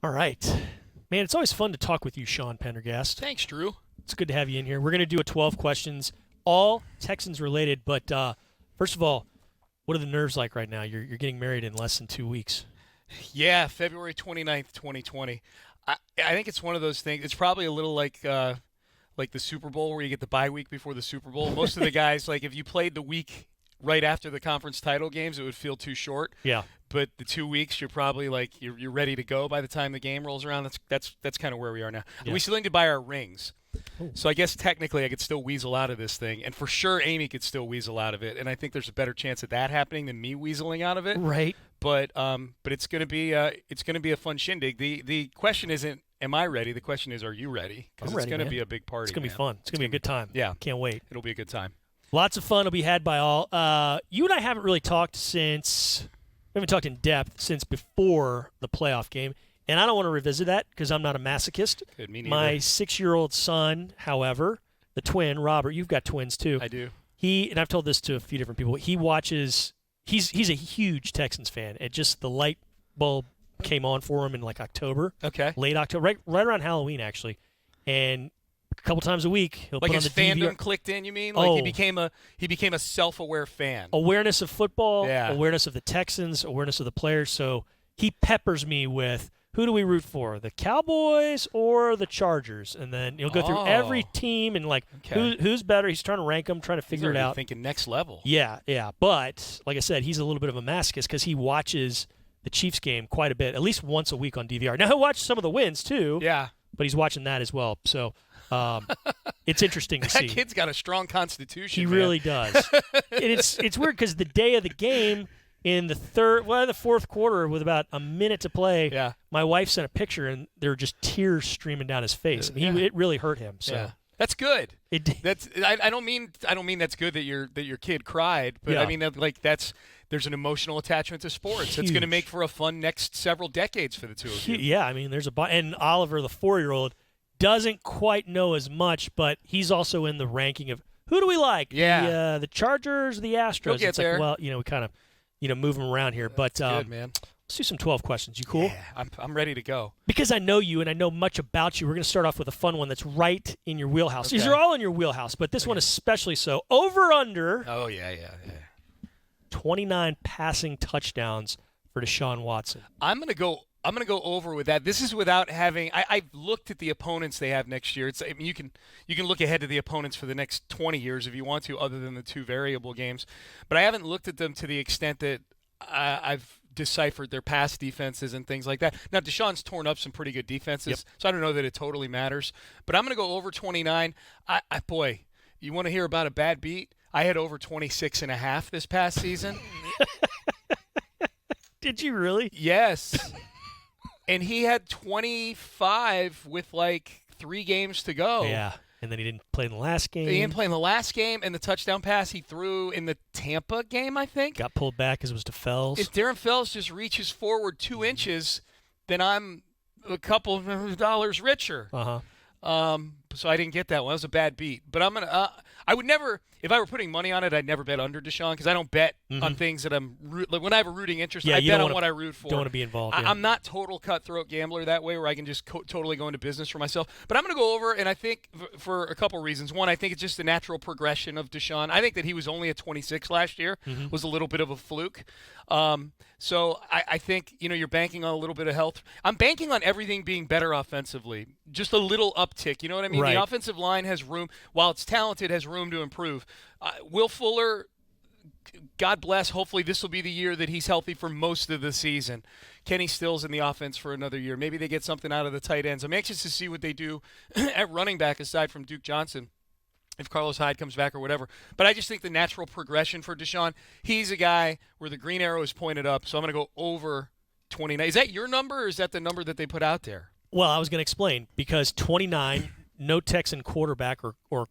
All right. Man, it's always fun to talk with you, Sean Pendergast. Thanks, Drew. It's good to have you in here. We're going to do a 12 questions, all Texans related. But first of all, what are the nerves like right now? You're getting married in less than 2 weeks. Yeah, February 29th, 2020. I think it's one of those things. It's probably a little like the Super Bowl where you get the bye week before the Super Bowl. Most of the guys, like if you played the week right after the conference title games, it would feel too short. Yeah. But the 2 weeks, you're probably like you're ready to go by the time the game rolls around. That's kind of where we are now. Yeah. We still need to buy our rings. Ooh. So I guess technically I could still weasel out of this thing, and for sure Amy could still weasel out of it. And I think there's a better chance of that happening than me weaseling out of it. Right. But it's gonna be a fun shindig. The question isn't am I ready? The question is are you ready? Because I'm it's ready, gonna man. be a big party. It's going to be man. fun. It's going to be a good time. Yeah. Can't wait. It'll be a good time. Lots of fun will be had by all. You and I haven't really talked we haven't talked in depth since before the playoff game. And I don't want to revisit that because I'm not a masochist. Good, me neither. My 6-year-old son, however, the twin, Robert, you've got twins too. I do. And I've told this to a few different people, he watches, he's a huge Texans fan. It just, the light bulb came on for him in like October. Okay. Late October, right around Halloween actually. And a couple times a week, he'll Like put on his the fandom DVR. clicked in, you mean? Like Oh. he became a self-aware fan. Awareness of football, Yeah. awareness of the Texans, awareness of the players. So he peppers me with, who do we root for, the Cowboys or the Chargers? And then he'll go through every team and like, Okay. who's better? He's trying to rank them, trying to He's figure it already out. thinking next level. Yeah. But like I said, he's a little bit of a masochist because he watches the Chiefs game quite a bit, at least once a week on DVR. Now he'll watch some of the wins too. Yeah. But he's watching that as well. So it's interesting to see. That kid's got a strong constitution. He man. really does. And it's weird because the day of the game in the fourth quarter with about a minute to play, Yeah. my wife sent a picture and there were just tears streaming down his face. I mean, Yeah. it really hurt him. So Yeah. That's good. it did. That's I don't mean that's good that your kid cried, but Yeah. I mean that there's an emotional attachment to sports. It's going to Huge. make for a fun next several decades for the two of you. Yeah, I mean, there's and Oliver, the 4-year-old, doesn't quite know as much, but he's also in the ranking of who do we like? Yeah. The Chargers, the Astros. He'll get it's there. Like, well, we kind of, move him around here. But Good, man. let's do some 12 questions. You cool? Yeah, I'm ready to go. Because I know you and I know much about you, we're going to start off with a fun one that's right in your wheelhouse. These Okay. are all in your wheelhouse, but this one especially so. Over under Oh yeah. 29 passing touchdowns for Deshaun Watson. I'm gonna go over with that. This is without having. I've looked at the opponents they have next year. I mean, you can look ahead to the opponents for the next 20 years if you want to, other than the two variable games. But I haven't looked at them to the extent that I've deciphered their pass defenses and things like that. Now, Deshaun's torn up some pretty good defenses, so I don't know that it totally matters. But I'm going to go over 29. Boy, you want to hear about a bad beat? I had over 26.5 this past season. Did you really? Yes. And he had 25 with like 3 games to go. Yeah. And then he didn't play in the last game. He didn't play in the last game, and the touchdown pass he threw in the Tampa game, I think. Got pulled back as it was to Fells. If Darren Fells just reaches forward 2 inches, then I'm a couple of dollars richer. So I didn't get that one. That was a bad beat. But I'm going to I would never, if I were putting money on it, I'd never bet under Deshaun because I don't bet on things that like when I have a rooting interest, I bet on what I root for. Don't want to be involved. I'm not total cutthroat gambler that way where I can just totally go into business for myself. But I'm going to go over, and I think for a couple reasons. One, I think it's just the natural progression of Deshaun. I think that he was only at 26 last year, was a little bit of a fluke. So I think, you're banking on a little bit of health. I'm banking on everything being better offensively, just a little uptick. You know what I mean? Right. The offensive line has room, while it's talented, has room to improve. Will Fuller, God bless, hopefully this will be the year that he's healthy for most of the season. Kenny Stills in the offense for another year. Maybe they get something out of the tight ends. I'm anxious to see what they do at running back aside from Duke Johnson, if Carlos Hyde comes back or whatever. But I just think the natural progression for Deshaun, he's a guy where the green arrow is pointed up, so I'm going to go over 29. Is that your number, or is that the number that they put out there? Well, I was going to explain because 29, no Texan quarterback or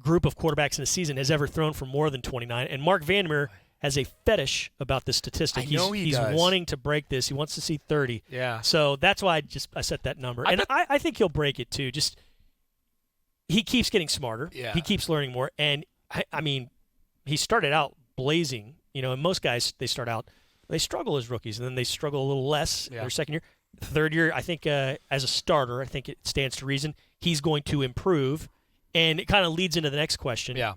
group of quarterbacks in a season has ever thrown for more than 29. And Mark Vandermeer has a fetish about this statistic. I know he's does. wanting to break this. He wants to see 30. Yeah. So that's why I set that number. I think he'll break it too. Just he keeps getting smarter. Yeah. He keeps learning more. And, I mean, he started out blazing. And most guys, they struggle as rookies, and then they struggle a little less in their second year. third year, I think as a starter, I think it stands to reason he's going to improve. And it kind of leads into the next question. Yeah.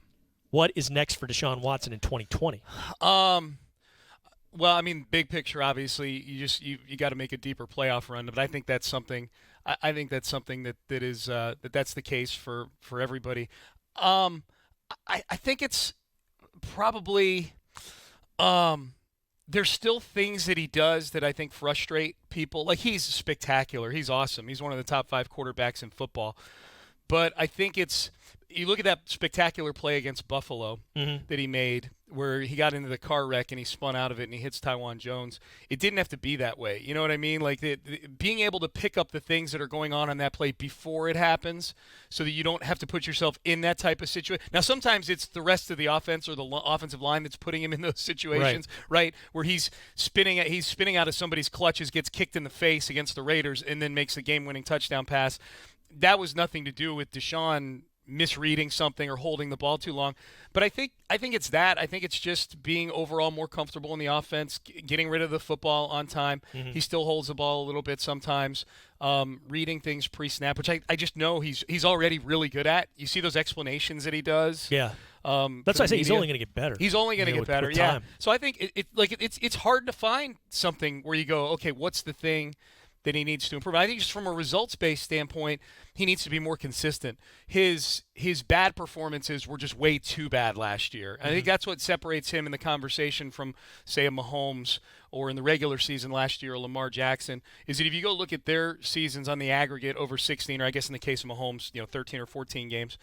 What is next for Deshaun Watson in 2020? Well, I mean, big picture, obviously, you got to make a deeper playoff run. But I think that's something. I think that's something that's the case for everybody. I think it's probably there's still things that he does that I think frustrate people. Like, he's spectacular. He's awesome. He's one of the top 5 quarterbacks in football. But I think you look at that spectacular play against Buffalo that he made where he got into the car wreck and he spun out of it and he hits Tywan Jones. It didn't have to be that way. You know what I mean? Like, being able to pick up the things that are going on that play before it happens so that you don't have to put yourself in that type of situation. Now, sometimes it's the rest of the offense or the offensive line that's putting him in those situations, right? Where he's spinning out of somebody's clutches, gets kicked in the face against the Raiders, and then makes the game-winning touchdown pass. That was nothing to do with Deshaun misreading something or holding the ball too long. But I think it's that. I think it's just being overall more comfortable in the offense, getting rid of the football on time. He still holds the ball a little bit sometimes, reading things pre-snap, which I just know he's already really good at. You see those explanations that he does. Yeah. That's why I say he's only going to get better. He's only going to get better, with yeah. time. So I think it's hard to find something where you go, okay, what's the thing that he needs to improve. I think just from a results-based standpoint, he needs to be more consistent. His bad performances were just way too bad last year. I think that's what separates him in the conversation from, say, a Mahomes or in the regular season last year, or Lamar Jackson, is that if you go look at their seasons on the aggregate over 16, or I guess in the case of Mahomes, 13 or 14 games,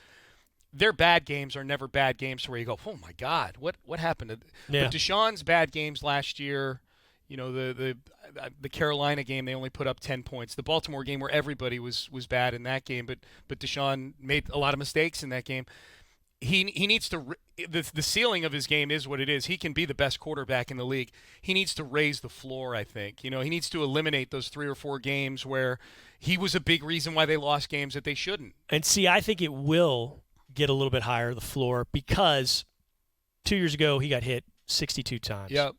their bad games are never bad games where you go, oh, my God, what happened? Yeah. But Deshaun's bad games last year, the Carolina game, they only put up 10 points. The Baltimore game where everybody was bad in that game, but Deshaun made a lot of mistakes in that game. He needs to the ceiling of his game is what it is. He can be the best quarterback in the league. He needs to raise the floor, I think. He needs to eliminate those 3 or 4 games where he was a big reason why they lost games that they shouldn't. And see, I think it will get a little bit higher, the floor, because 2 years ago he got hit 62 times. Yep.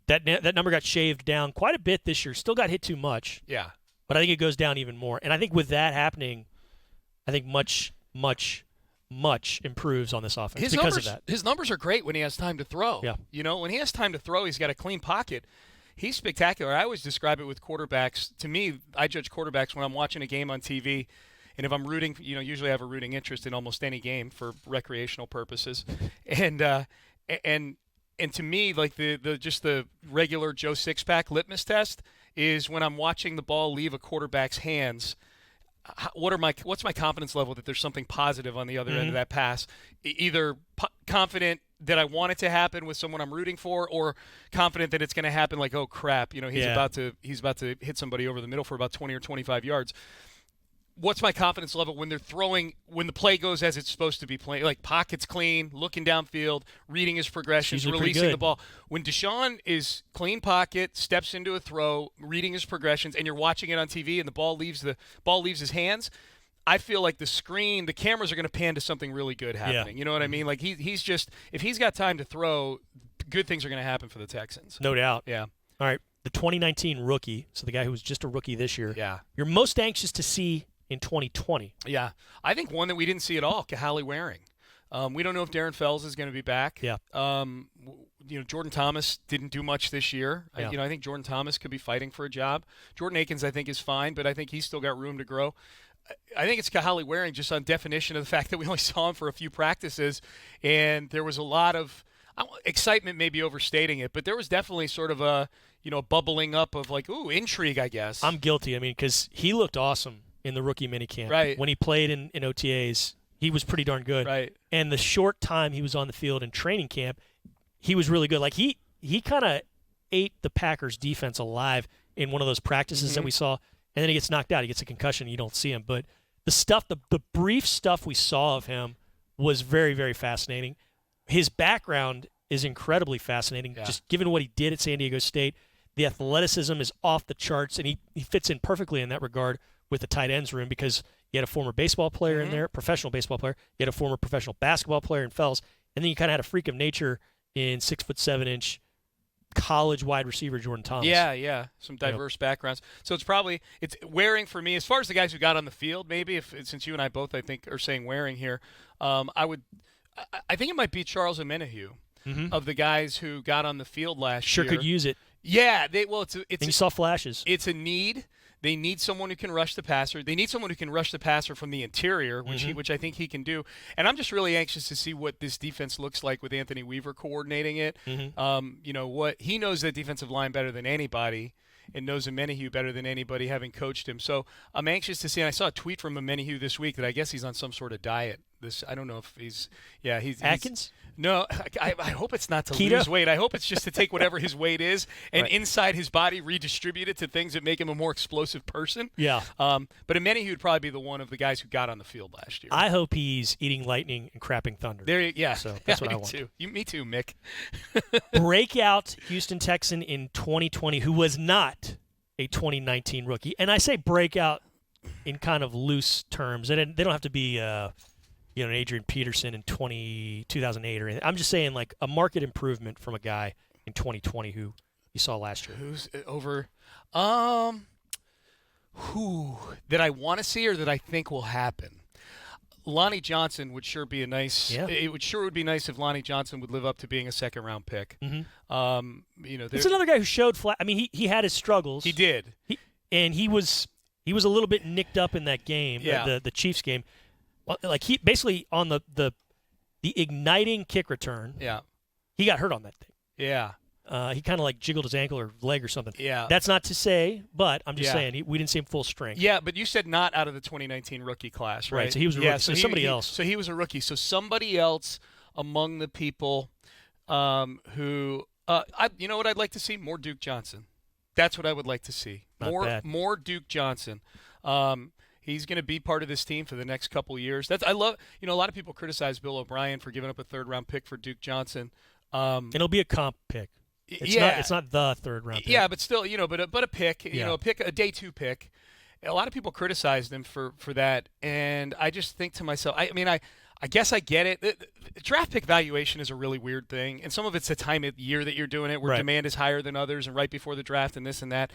That number got shaved down quite a bit this year. Still got hit too much. Yeah. But I think it goes down even more. And I think with that happening, I think much improves on this offense because of that. His numbers are great when he has time to throw. Yeah. When he has time to throw, he's got a clean pocket. He's spectacular. I always describe it with quarterbacks. To me, I judge quarterbacks when I'm watching a game on TV. And if I'm rooting, usually I have a rooting interest in almost any game for recreational purposes. And to me, like the regular Joe Sixpack litmus test is when I'm watching the ball leave a quarterback's hands. What's my confidence level that there's something positive on the other end of that pass? Either confident that I want it to happen with someone I'm rooting for, or confident that it's going to happen. Like, oh crap, he's about to hit somebody over the middle for about 20 or 25 yards. What's my confidence level when they're throwing, when the play goes as it's supposed to be playing, like pockets clean, looking downfield, reading his progressions, releasing the ball. When Deshaun is clean pocket, steps into a throw, reading his progressions, and you're watching it on TV and the ball leaves his hands, I feel like the cameras are going to pan to something really good happening. Yeah. You know what I mean? Like he's just, if he's got time to throw, good things are going to happen for the Texans. No doubt. Yeah. All right. The 2019 rookie, so the guy who was just a rookie this year. Yeah. You're most anxious to see in 2020. Yeah. I think one that we didn't see at all, Kahale Waring. We don't know if Darren Fells is going to be back. Yeah. Jordan Thomas didn't do much this year. Yeah. I think Jordan Thomas could be fighting for a job. Jordan Akins, I think, is fine, but I think he's still got room to grow. I think it's Kahale Waring just on definition of the fact that we only saw him for a few practices, and there was a lot of excitement, maybe overstating it, but there was definitely sort of a bubbling up of like, ooh, intrigue, I guess. I'm guilty. I mean, because he looked awesome in the rookie minicamp. Right. When he played in OTAs, he was pretty darn good. Right. And the short time he was on the field in training camp, he was really good. Like he kind of ate the Packers defense alive in one of those practices that we saw, and then he gets knocked out. He gets a concussion. You don't see him. But the brief stuff we saw of him was very, very fascinating. His background is incredibly fascinating, just given what he did at San Diego State. The athleticism is off the charts, and he fits in perfectly in that regard with the tight ends room, because you had a former baseball player in there, professional baseball player. You had a former professional basketball player in Fells, and then you kind of had a freak of nature in 6'7" college wide receiver Jordan Thomas. Yeah, some diverse backgrounds. So it's Waring for me. As far as the guys who got on the field, maybe since you and I both I think are saying Waring here, I think it might be Charles Omenihu of the guys who got on the field last year. Sure could use it. Yeah, You saw flashes. It's a need. They need someone who can rush the passer. They need someone who can rush the passer from the interior, which I think he can do. And I'm just really anxious to see what this defense looks like with Anthony Weaver coordinating it. What he knows that defensive line better than anybody, and knows Omenihu better than anybody, having coached him. So I'm anxious to see. And I saw a tweet from Omenihu this week that I guess he's on some sort of diet. I don't know if he's Atkins. No, I hope it's not to Keto? lose weight. I hope it's just to take whatever his weight is and inside his body redistribute it to things that make him a more explosive person. Yeah. But Omenihu would probably be the one of the guys who got on the field last year. I hope he's eating lightning and crapping thunder. So that's what I want. Too. Me too, Mick. Breakout Houston Texan in 2020 who was not a 2019 rookie. And I say breakout in kind of loose terms. They don't have to be an Adrian Peterson in 2008 or anything. I'm just saying like a market improvement from a guy in 2020 who you saw last year. Who's over? Who that I want to see or that I think will happen? Lonnie Johnson would sure be a nice. Yeah. It would be nice if Lonnie Johnson would live up to being a second-round pick. It's another guy who showed flat. I mean, he had his struggles. He did, and he was a little bit nicked up in that game, the Chiefs game. Like he basically on the igniting kick return. Yeah, he got hurt on that thing. Yeah, he kind of like jiggled his ankle or leg or something. Yeah, that's not to say, but I'm just saying we didn't see him full strength. Yeah, but you said not out of the 2019 rookie class, right? So he was a rookie. So somebody else. So he was a rookie. So somebody else among the people who you know what I'd like to see? More Duke Johnson. That's what I would like to see. More Duke Johnson. He's going to be part of this team for the next couple years. A lot of people criticize Bill O'Brien for giving up a third-round pick for Duke Johnson. And it'll be a comp pick. It's not the third-round pick. Yeah, but still, but a pick, a day 2 pick. A lot of people criticized him for that, and I just think to myself, I guess I get it. The draft pick valuation is a really weird thing, and some of it's the time of year that you're doing it, where demand is higher than others, and right before the draft, and this and that.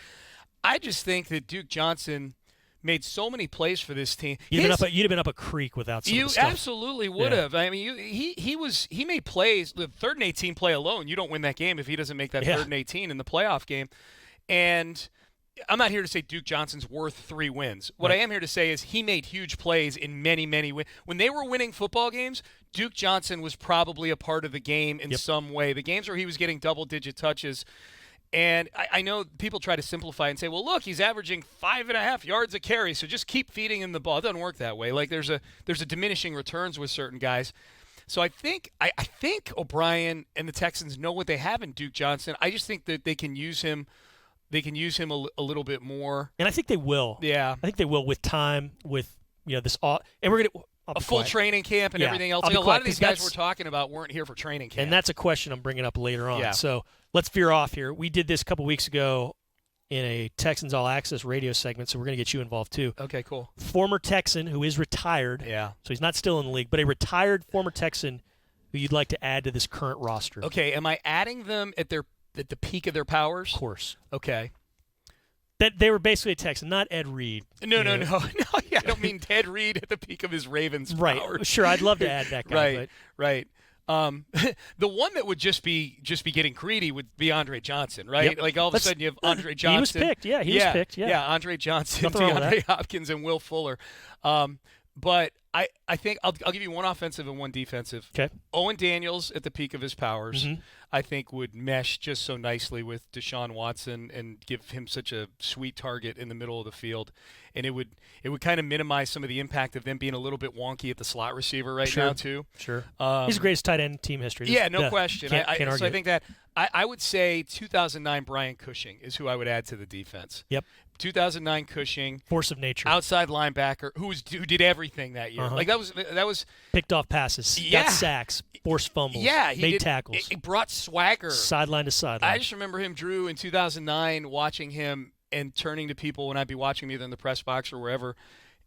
I just think that Duke Johnson made so many plays for this team. You'd have been up a creek without some of the stuff. You absolutely would have. I mean, he made plays. The 3rd and 18 play alone, you don't win that game if he doesn't make that 3rd and 18 in the playoff game. And I'm not here to say Duke Johnson's worth 3 wins. What I am here to say is he made huge plays in many, many wins. When they were winning football games, Duke Johnson was probably a part of the game in some way. The games where he was getting double-digit touches. And I know people try to simplify and say, well, look, he's averaging 5.5 yards a carry, so just keep feeding him the ball. It doesn't work that way. Like there's a diminishing returns with certain guys. So I think O'Brien and the Texans know what they have in Duke Johnson. I just think that they can use him. They can use him a little bit more. And I think they will. Yeah. I think they will with time, with this and we're going to a full training camp and everything else. Like a lot of these guys we're talking about weren't here for training camp. And that's a question I'm bringing up later on. Yeah. So let's veer off here. We did this a couple weeks ago in a Texans All Access radio segment, so we're going to get you involved too. Okay, cool. Former Texan who is retired. Yeah. So he's not still in the league, but a retired former Texan who you'd like to add to this current roster. Okay, am I adding them at the peak of their powers? Of course. Okay. That they were basically a Texan, not Ed Reed. No. Yeah, I don't mean Ed Reed at the peak of his Ravens powers. Sure, I'd love to add that guy. Right. The one that would just be getting greedy would be Andre Johnson, right? Yep. Like all of a sudden you have Andre Johnson. He was picked. Yeah, he was picked. Yeah, Andre Johnson, Nothing wrong with DeAndre Hopkins, and Will Fuller. But I think I'll give you one offensive and one defensive. Okay. Owen Daniels at the peak of his powers, Mm-hmm. I think would mesh just so nicely with Deshaun Watson and give him such a sweet target in the middle of the field. And it would kind of minimize some of the impact of them being a little bit wonky at the slot receiver now too. Sure. He's the greatest tight end in team history. Yeah, no question. Can't argue. So I think that I would say 2009 Brian Cushing is who I would add to the defense. Yep. 2009 Cushing, force of nature, outside linebacker who did everything that year. Like that was picked off passes, got sacks, forced fumbles, made tackles. He brought swagger, sideline to sideline. I just remember him, Drew, in 2009, watching him and turning to people when I'd be watching him either in the press box or wherever,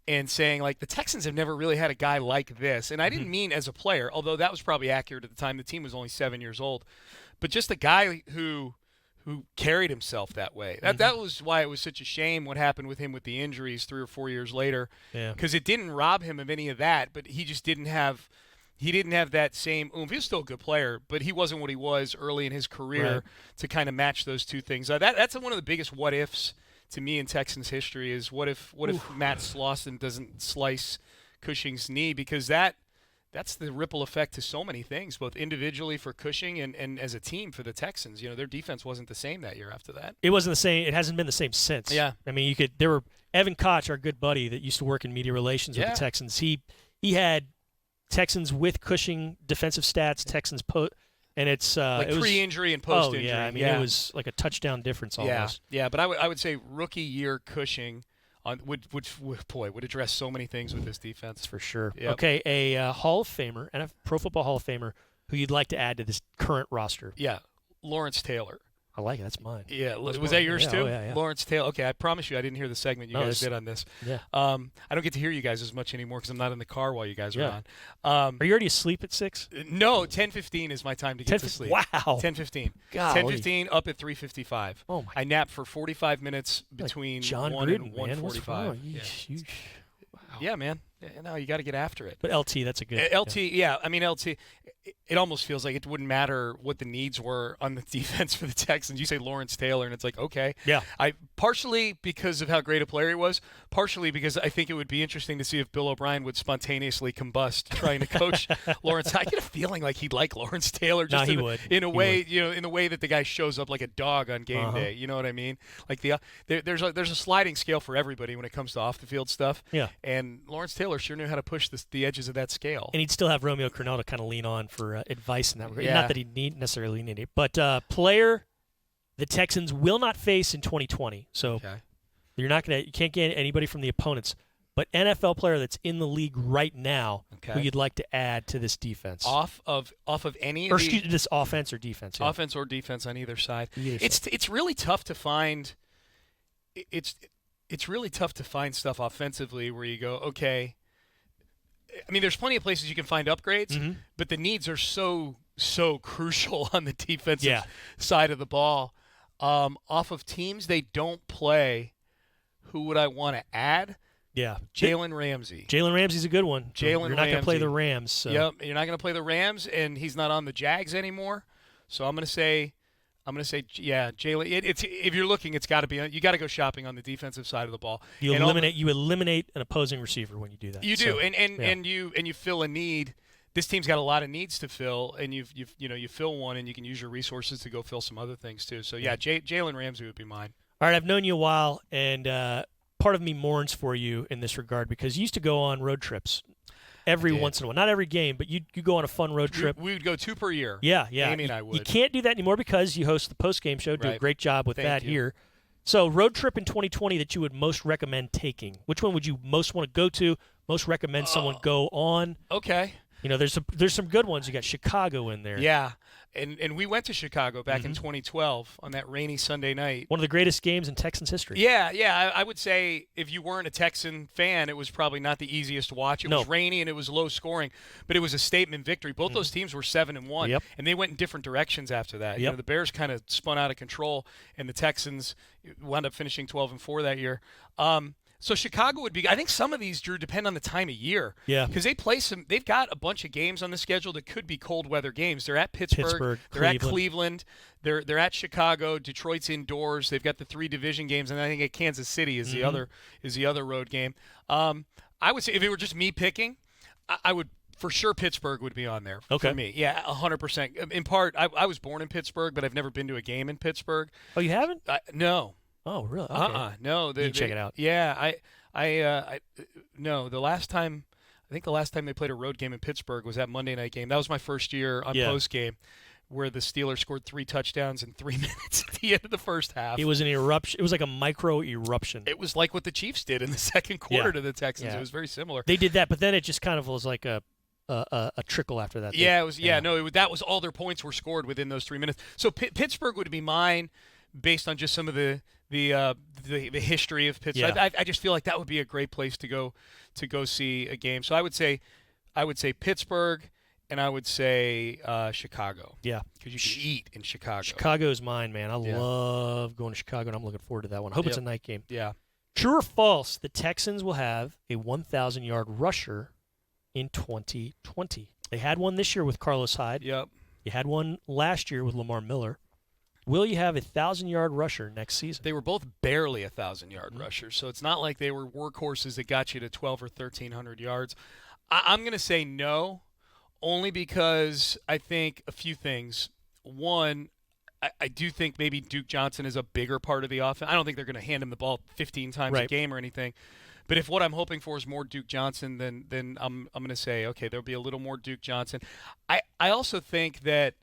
and saying like the Texans have never really had a guy like this. And I didn't mean as a player, although that was probably accurate at the time. The team was only 7 years old, but just a guy who who carried himself that way. That was why it was such a shame what happened with him with the injuries 3 or 4 years later. Yeah. Because it didn't rob him of any of that, but he just didn't have that same oomph. He was still a good player, but he wasn't what he was early in his career to kind of match those two things. That's one of the biggest what ifs to me in Texans history is what if Matt Slauson doesn't slice Cushing's knee, because that's the ripple effect to so many things, both individually for Cushing and as a team for the Texans. Their defense wasn't the same that year after that. It wasn't the same. It hasn't been the same since. Yeah. I mean, Evan Koch, our good buddy that used to work in media relations with the Texans. He had Texans with Cushing defensive stats, Texans and it's like pre-injury and post-injury. Oh yeah, I mean it was like a touchdown difference almost. Yeah, but I would say rookie year Cushing would address so many things with this defense for sure. Yep. Okay, a Hall of Famer and a Pro Football Hall of Famer who you'd like to add to this current roster. Yeah, Lawrence Taylor. I like it. That's mine. Yeah, was that yours too? Oh, yeah. Lawrence Taylor. Okay, I promise you I didn't hear the segment you guys did on this. Yeah. I don't get to hear you guys as much anymore because I'm not in the car while you guys are on. Are you already asleep at 6? No, 10:15 is my time to get to sleep. Wow. 10:15. Golly. 10:15 up at 3:55. Oh my. I nap for 45 minutes between John 1 Gruden, and 1:45. Yeah, man. No, you got to get after it. But LT, that's a good. LT, yeah. I mean, LT, it almost feels like it wouldn't matter what the needs were on the defense for the Texans. You say Lawrence Taylor, and it's like, okay. Yeah. Partially because of how great a player he was, partially because I think it would be interesting to see if Bill O'Brien would spontaneously combust trying to coach Lawrence. I get a feeling like he'd like Lawrence Taylor just in a way, in the way that the guy shows up like a dog on game day. You know what I mean? Like there's a sliding scale for everybody when it comes to off the field stuff. Yeah. And Lawrence Taylor sure knew how to push the edges of that scale. And he'd still have Romeo Crennel to kind of lean on for advice in that regard. Yeah. Not that he necessarily need it, but player the Texans will not face in 2020. So you can't get anybody from the opponents, but NFL player that's in the league right now who you'd like to add to this defense. Off of any or excuse this offense or defense. Yeah. Offense or defense on either side. It's really tough to find. It's really tough to find stuff offensively where you go, okay. I mean, there's plenty of places you can find upgrades, but the needs are so crucial on the defensive side of the ball. Off of teams they don't play, who would I want to add? Yeah. Jalen Ramsey. Jalen Ramsey's a good one. You're not going to play the Rams. So. Yep, you're not going to play the Rams, and he's not on the Jags anymore. So I'm going to say, Jalen. If you're looking, it's got to be. You got to go shopping on the defensive side of the ball. You eliminate an opposing receiver when you do that. You do, and you fill a need. This team's got a lot of needs to fill, and you fill one, and you can use your resources to go fill some other things too. So Jalen Ramsey would be mine. All right, I've known you a while, and part of me mourns for you in this regard because you used to go on road trips every once in a while. Not every game, but you go on a fun road trip. We would go 2 per year. Yeah. Amy and I would. You can't do that anymore because you host the post-game show. Do a great job with that here. So road trip in 2020 that you would most recommend taking. Which one would you most want to go to, most recommend someone go on? Okay. There's some good ones. You got Chicago in there. Yeah. And we went to Chicago back in 2012 on that rainy Sunday night. One of the greatest games in Texans history. Yeah. I would say if you weren't a Texan fan, it was probably not the easiest to watch. It was rainy and it was low scoring, but it was a statement victory. Both those teams were 7-1, and they went in different directions after that. Yep. The Bears kind of spun out of control, and the Texans wound up finishing 12-4 that year. So Chicago would be. I think some of these, Drew, depend on the time of year. Yeah. Because they've got a bunch of games on the schedule that could be cold weather games. They're at Pittsburgh. They're at Cleveland. They're at Chicago. Detroit's indoors. They've got the 3 division games, and I think at Kansas City is the other road game. I would say if it were just me picking, I would for sure Pittsburgh would be on there for me. Yeah, 100%. In part, I was born in Pittsburgh, but I've never been to a game in Pittsburgh. Oh, you haven't? No. Oh, really? Okay. No. You check it out. Yeah, no. The last time they played a road game in Pittsburgh was that Monday night game. That was my first year on post game, where the Steelers scored 3 touchdowns in 3 minutes at the end of the first half. It was an eruption. It was like a micro eruption. It was like what the Chiefs did in the second quarter to the Texans. Yeah. It was very similar. They did that, but then it just kind of was like a trickle after that. Yeah, it was. Yeah, no, that was all their points were scored within those 3 minutes. So Pittsburgh would be mine, based on just some of the history of Pittsburgh. Yeah. I just feel like that would be a great place to go see a game. So I would say Pittsburgh, and I would say Chicago. Yeah. Because you can eat in Chicago. Chicago's mine, man. I love going to Chicago, and I'm looking forward to that one. I hope it's a night game. Yeah. True or false, the Texans will have a 1,000-yard rusher in 2020. They had one this year with Carlos Hyde. Yep. You had one last year with Lamar Miller. Will you have a 1,000-yard rusher next season? They were both barely 1,000-yard rushers, so it's not like they were workhorses that got you to 12 or 1,300 yards. I'm going to say no, only because I think a few things. One, I do think maybe Duke Johnson is a bigger part of the offense. I don't think they're going to hand him the ball 15 times a game or anything. But if what I'm hoping for is more Duke Johnson, then I'm going to say, okay, there'll be a little more Duke Johnson. I also think that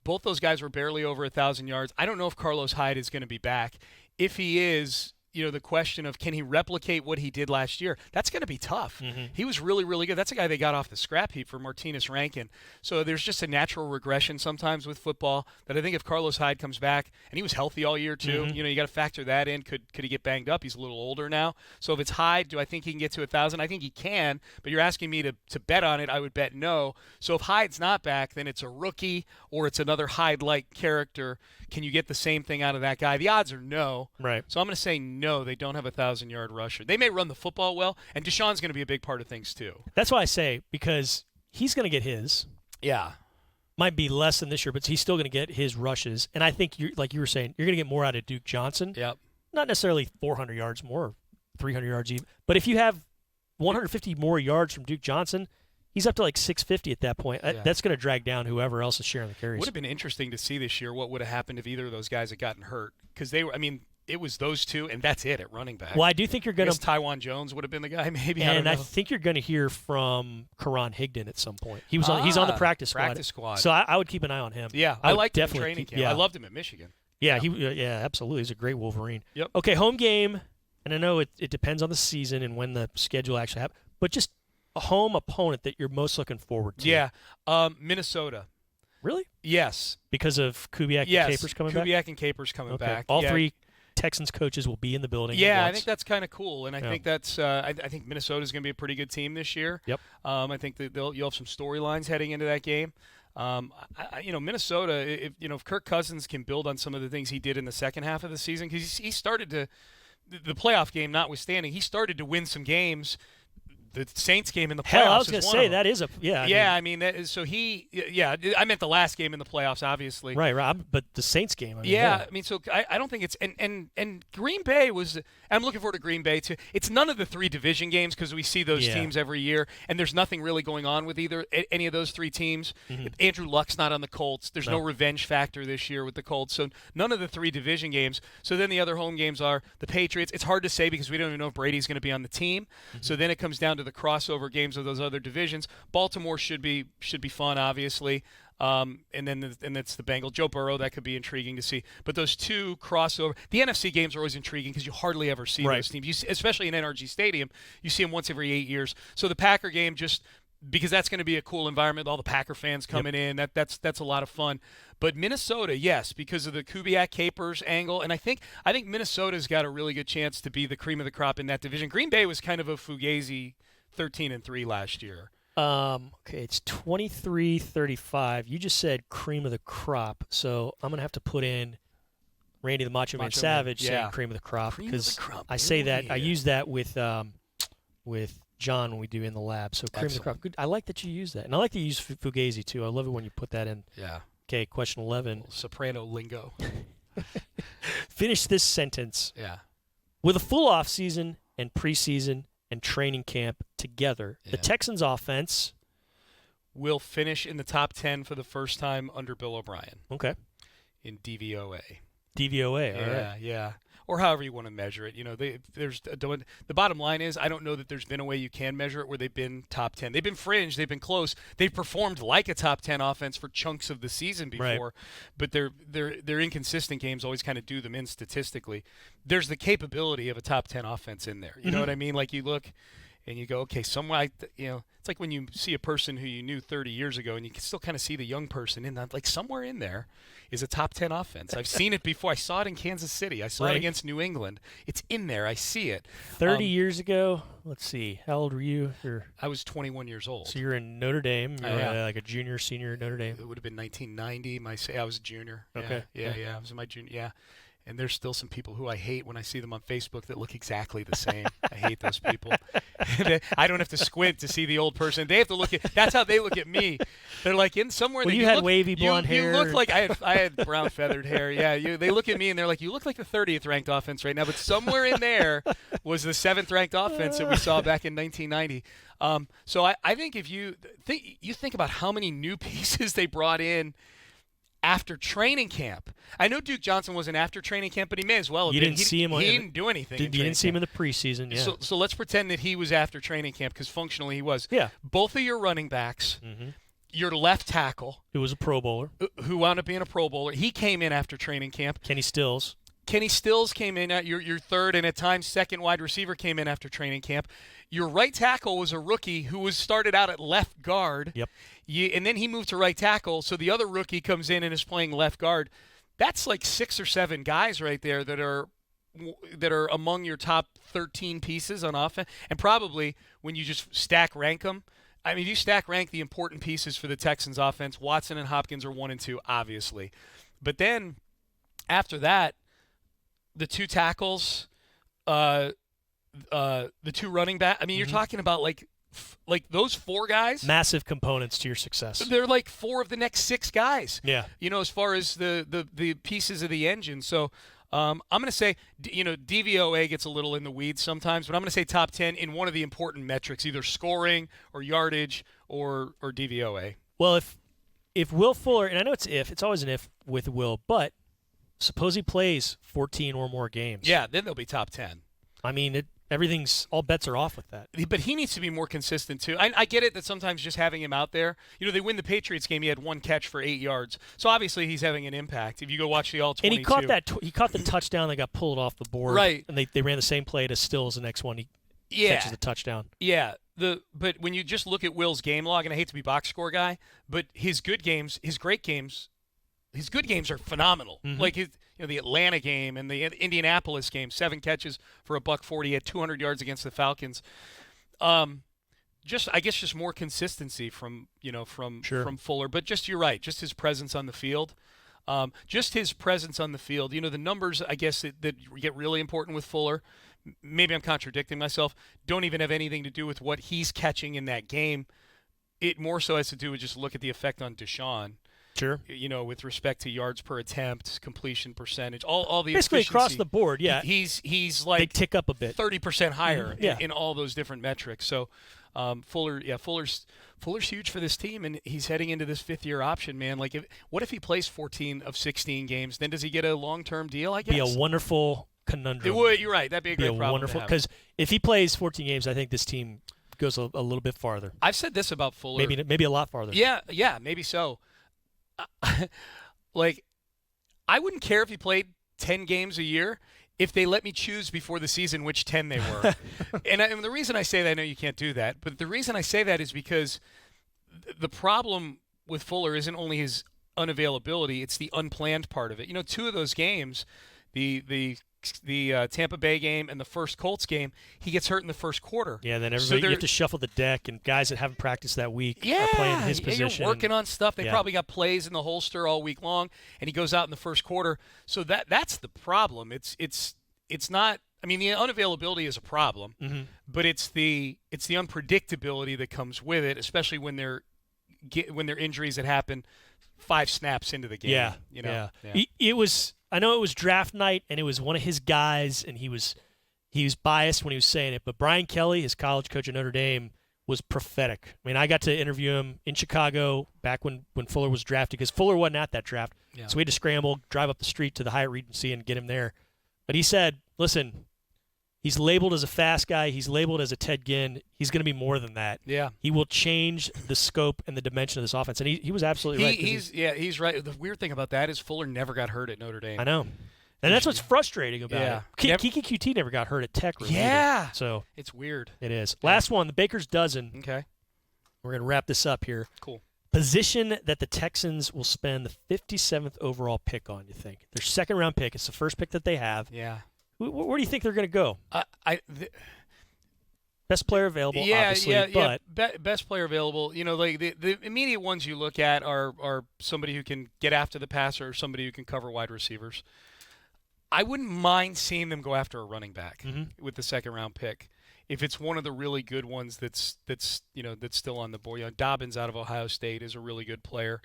both those guys were barely over 1,000 yards. I don't know if Carlos Hyde is going to be back. If he is, the question of can he replicate what he did last year, that's going to be tough. He was really, really good. That's a guy they got off the scrap heap for Martinez Rankin. So there's just a natural regression sometimes with football that I think if Carlos Hyde comes back, and he was healthy all year too, you got to factor that in. Could he get banged up? He's a little older now. So if it's Hyde, do I think he can get to 1,000? I think he can, but you're asking me to bet on it. I would bet no. So if Hyde's not back, then it's a rookie or it's another Hyde-like character. Can you get the same thing out of that guy? The odds are no. Right. So I'm going to say no, they don't have a 1,000-yard rusher. They may run the football well, and DeSean's going to be a big part of things too. That's why I say, because he's going to get his. Yeah. Might be less than this year, but he's still going to get his rushes. And I think, like you were saying, you're going to get more out of Duke Johnson. Yep. Not necessarily 400 yards more, or 300 yards even. But if you have 150 more yards from Duke Johnson, he's up to like 650 at that point. Yeah. That's going to drag down whoever else is sharing the carries. Would have been interesting to see this year what would have happened if either of those guys had gotten hurt. Because it was those two, and that's it at running back. Well, I do think you're going to. Tywan Jones would have been the guy, maybe. And I think you're going to hear from Karan Higdon at some point. He's on the practice squad. So I would keep an eye on him. Yeah, I liked him in definitely training camp. Yeah. I loved him at Michigan. Yeah, absolutely. He's a great Wolverine. Yep. Okay, home game, and I know it depends on the season and when the schedule actually happens, but just a home opponent that you're most looking forward to. Yeah, Minnesota. Really? Yes. Because of Kubiak and Capers coming back? Kubiak and Capers coming back. All three Texans coaches will be in the building. Yeah, I think that's kind of cool, and I think that's I think Minnesota's going to be a pretty good team this year. Yep. I think that you'll have some storylines heading into that game. Minnesota, if Kirk Cousins can build on some of the things he did in the second half of the season, because he started to, the playoff game notwithstanding, he started to win some games. The Saints game in the playoffs. Hell, I was going to say that is a I meant the last game in the playoffs, obviously. Right, Rob. But the Saints game. So I don't think it's and Green Bay was. I'm looking forward to Green Bay too. It's none of the three division games because we see those teams every year, and there's nothing really going on with any of those three teams. Andrew Luck's not on the Colts. There's no revenge factor this year with the Colts, so none of the three division games. So then the other home games are the Patriots. It's hard to say because we don't even know if Brady's going to be on the team. So then it comes down to the crossover games of those other divisions. Baltimore should be fun, obviously. And it's the Bengals. Joe Burrow, that could be intriguing to see. But those two crossover, the NFC games are always intriguing because you hardly ever see those teams. Especially in NRG Stadium, you see them once every 8 years. So the Packer game, just because that's going to be a cool environment, all the Packer fans coming in, that's a lot of fun. But Minnesota, yes, because of the Kubiak Capers angle, and I think Minnesota's got a really good chance to be the cream of the crop in that division. Green Bay was kind of a fugazi 13-3 last year. Okay, it's 23-35. You just said cream of the crop, so I'm going to have to put in Randy the Macho Man Savage saying cream of the crop because I say that. I use that with John when we do In the Lab. So cream of the crop. Good. I like that you use that. And I like to use Fugazi too. I love it when you put that in. Yeah. Okay, question 11. Soprano lingo. Finish this sentence. Yeah. With a full off season and preseason and training camp together, the Texans offense will finish in the top 10 for the first time under Bill O'Brien. Okay. In DVOA. DVOA, all right. Yeah. Or however you want to measure it. The bottom line is I don't know that there's been a way you can measure it where they've been top 10. They've been fringe. They've been close. They've performed like a top 10 offense for chunks of the season before, but their inconsistent games always kind of do them in statistically. There's the capability of a top 10 offense in there. You know what I mean? Like you look, and you go, okay, somewhere, it's like when you see a person who you knew 30 years ago, and you can still kind of see the young person in that, like somewhere in there is a top 10 offense. I've seen it before. I saw it in Kansas City. I saw it against New England. It's in there. I see it. 30 years ago, let's see, how old were you? I was 21 years old. So you're in Notre Dame. You're like a junior, senior at Notre Dame. It would have been 1990. I was a junior. Okay. Yeah. I was in my junior. Yeah. And there's still some people who I hate when I see them on Facebook that look exactly the same. I hate those people. I don't have to squint to see the old person. They have to look at. That's how they look at me. They're like in somewhere. Well, that you had wavy blonde hair. You look like I had brown feathered hair. Yeah. They look at me and they're like, you look like the 30th ranked offense right now. But somewhere in there was the 7th ranked offense that we saw back in 1990. So I think if you think about how many new pieces they brought in after training camp. I know Duke Johnson wasn't after training camp, but he may as well have been. Didn't see him. He didn't do anything. You didn't see him in the preseason. Yeah. So let's pretend that he was after training camp because functionally he was. Yeah. Both of your running backs, your left tackle, who was a Pro Bowler, who wound up being a Pro Bowler, he came in after training camp. Kenny Stills came in at your third and at times second wide receiver came in after training camp. Your right tackle was a rookie who started out at left guard. Yep. And then he moved to right tackle, so the other rookie comes in and is playing left guard. That's like 6 or 7 guys right there that are among your top 13 pieces on offense. And probably when you just stack rank them, I mean, if you stack rank the important pieces for the Texans offense, Watson and Hopkins are 1 and 2, obviously. But then after that, the 2 tackles, the 2 running back. I mean, you're talking about like those 4 guys. Massive components to your success. They're like 4 of the next 6 guys. Yeah. As far as the pieces of the engine. So I'm going to say, DVOA gets a little in the weeds sometimes, but I'm going to say top 10 in one of the important metrics, either scoring or yardage or DVOA. Well, if Will Fuller, and I know it's always an if with Will, but suppose he plays 14 or more games. Yeah, then they'll be top 10. I mean, all bets are off with that. But he needs to be more consistent, too. I get it that sometimes just having him out there, they win the Patriots game, he had 1 catch for 8 yards. So obviously he's having an impact. If you go watch the All-22. And he caught the touchdown that got pulled off the board. Right. And they ran the same play to Stills the next one. He catches the touchdown. Yeah. But when you just look at Will's game log, and I hate to be box score guy, but his good games are phenomenal. Mm-hmm. Like the Atlanta game and the Indianapolis game, 7 catches for $140, he had 200 yards against the Falcons. Just more consistency from Fuller. But just you're right, just his presence on the field. The numbers, I guess, that get really important with Fuller, maybe I'm contradicting myself, don't even have anything to do with what he's catching in that game. It more so has to do with just look at the effect on DeSean. Sure. With respect to yards per attempt, completion percentage, all the basically efficiency. Across the board, yeah. He's like they tick up a bit, 30% higher yeah. in all those different metrics. So Fuller's huge for this team, and he's heading into this 5th-year option, man. Like, what if he plays 14 of 16 games? Then does he get a long-term deal? I guess. Be a wonderful conundrum. It would. You're right. That'd be a great problem. Wonderful, because if he plays 14 games, I think this team goes a little bit farther. I've said this about Fuller. Maybe a lot farther. Yeah, maybe so. Like, I wouldn't care if he played 10 games a year if they let me choose before the season which 10 they were. and the reason I say that, I know you can't do that, but the reason I say that is because the problem with Fuller isn't only his unavailability, it's the unplanned part of it. 2 of those games, the Tampa Bay game and the first Colts game, he gets hurt in the first quarter. Yeah, then everybody you have to shuffle the deck, and guys that haven't practiced that week are playing his position. You're working on stuff. They probably got plays in the holster all week long, and he goes out in the first quarter. So that's the problem. It's not. I mean, the unavailability is a problem, but it's the unpredictability that comes with it, especially when they're injuries that happen 5 snaps into the game. Yeah. It was. I know it was draft night, and it was one of his guys, and he was biased when he was saying it. But Brian Kelly, his college coach at Notre Dame, was prophetic. I mean, I got to interview him in Chicago back when Fuller was drafted, because Fuller wasn't at that draft. Yeah. So we had to scramble, drive up the street to the Hyatt Regency and get him there. But he said, listen, he's labeled as a fast guy. He's labeled as a Ted Ginn. He's going to be more than that. Yeah. He will change the scope and the dimension of this offense. And he was absolutely right. He's right. The weird thing about that is Fuller never got hurt at Notre Dame. I know. And that's what's frustrating about Yeah. it. Kiki QT never got hurt at Tech Room Yeah. either, so It's weird. it is. Last one, the Baker's Dozen. Okay. We're going to wrap this up here. Cool. Position that the Texans will spend the 57th overall pick on, you think? Their second-round pick. It's the first pick that they have. Yeah. Where do you think they're going to go? Best player available, obviously. But best player available. You know, like the immediate ones you look at are somebody who can get after the passer or somebody who can cover wide receivers. I wouldn't mind seeing them go after a running back with the second-round pick. If it's one of the really good ones that's still on the board. You know, Dobbins out of Ohio State is a really good player.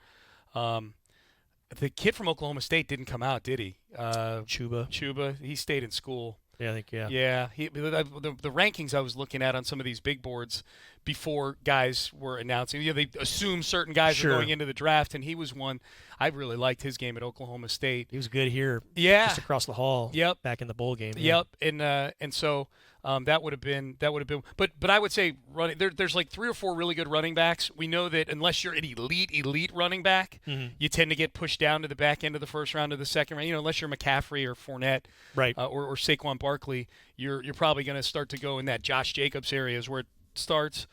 The kid from Oklahoma State didn't come out, did he? Chuba. He stayed in school. Yeah, I think, yeah. Yeah. The rankings I was looking at on some of these big boards before guys were announcing, they assume certain guys are going into the draft, and he was one. I really liked his game at Oklahoma State. He was good here. Yeah. Just across the hall. Yep. Back in the bowl game. Yep. And so that would have been. But I would say there's like 3 or 4 really good running backs. We know that unless you're an elite running back, you tend to get pushed down to the back end of the first round of the second round. You know, unless you're McCaffrey or Fournette, right, or Saquon Barkley, you're probably going to start to go in that Josh Jacobs area is where it starts.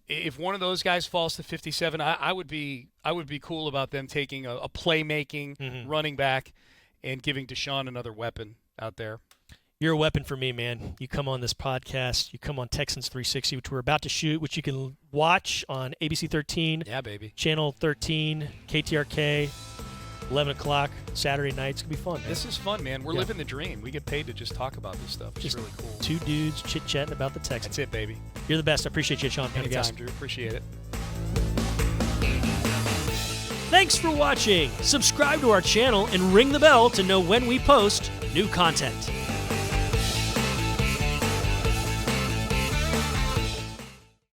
If one of those guys falls to 57, I would be cool about them taking a playmaking running back and giving DeSean another weapon out there. You're a weapon for me, man. You come on this podcast. You come on Texans 360, which we're about to shoot, which you can watch on ABC 13. Yeah, baby. Channel 13, KTRK, 11 o'clock, Saturday night. It's going to be fun, man. This is fun, man. We're living the dream. We get paid to just talk about this stuff. It's just really cool. Two dudes chit-chatting about the Texans. That's it, baby. You're the best. I appreciate you, Sean Pendergast. Anytime, Drew. Appreciate it. Thanks for watching. Subscribe to our channel and ring the bell to know when we post new content.